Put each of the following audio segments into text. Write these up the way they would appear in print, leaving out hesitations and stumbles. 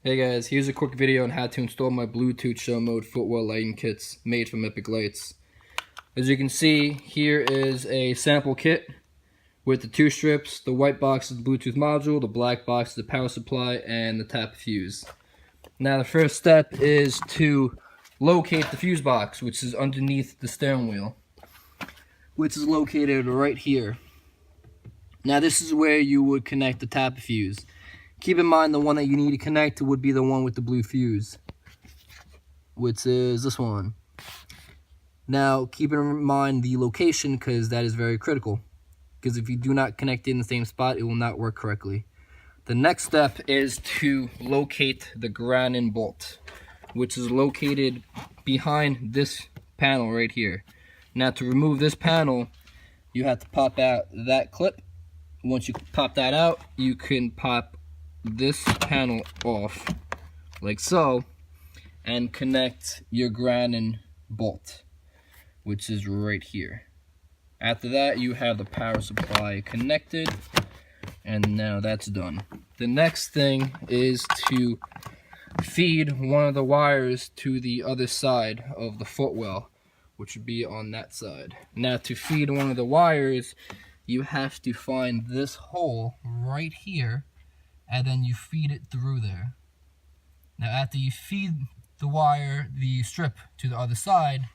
Hey guys, here's a quick video on how to install my Bluetooth show mode footwell lighting kits made from Epic Lights. As you can see, here is a sample kit with the two strips. The white box is the Bluetooth module, the black box is the power supply, and the tap fuse. Now the first step is to locate the fuse box, which is underneath the steering wheel, which is located right here. Now this is where you would connect the tap fuse. Keep in mind the one that you need to connect would be the one with the blue fuse, which is this one. Now keep in mind the location, because that is very critical, because if you do not connect it in the same spot, it will not work correctly. The next step is to locate the ground-in bolt, which is located behind this panel right here. Now to remove this panel, you have to pop out that clip. Once you pop that out, you can pop this panel off like so and connect your ground-in bolt, which is right here. After that, you have the power supply connected, and now that's done. The next thing is to feed one of the wires to the other side of the footwell, which would be on that side. Now to feed one of the wires, you have to find this hole right here, and then you feed it through there. Now after you feed the strip to the other side,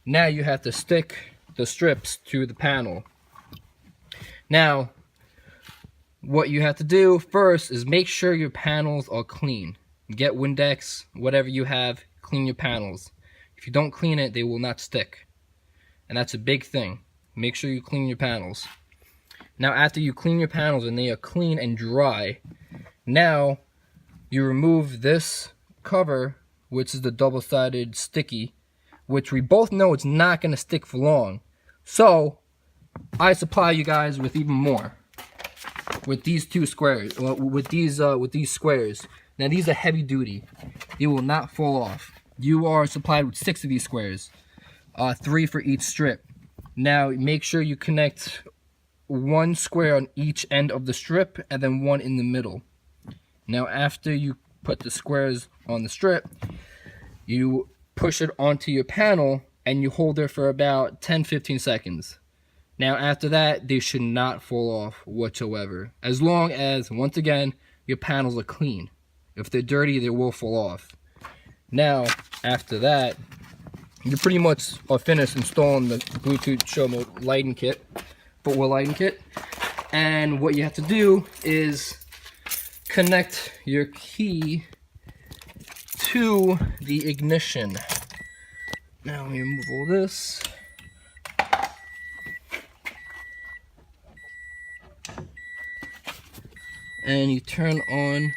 now you have to stick the strips to the panel. Now what you have to do first is make sure your panels are clean. Get Windex, whatever you have, clean your panels. If you don't clean it, they will not stick, and that's a big thing. Make sure you clean your panels. Now after you clean your panels and they are clean and dry, now you remove this cover, which is the double-sided sticky, which we both know it's not going to stick for long. So I supply you guys with even more, with these two squares, with these squares. Now these are heavy duty; they will not fall off. You are supplied with 6 of these squares, 3 for each strip. Now make sure you connect one square on each end of the strip and then one in the middle. Now after you put the squares on the strip, you push it onto your panel and you hold it for about 10-15 seconds. Now after that, they should not fall off whatsoever, as long as, once again, your panels are clean. If they're dirty, they will fall off. Now after that, you pretty much are finished installing the Bluetooth show mode lighting kit, footwell lighting kit. And what you have to do is connect your key to the ignition. Now let me remove all this. And you turn on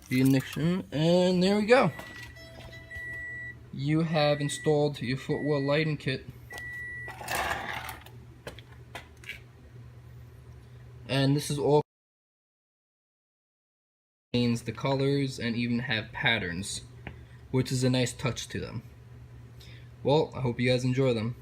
the ignition, and there we go. You have installed your footwell lighting kit. And this is all contains the colors and even have patterns, which is a nice touch to them. Well, I hope you guys enjoy them.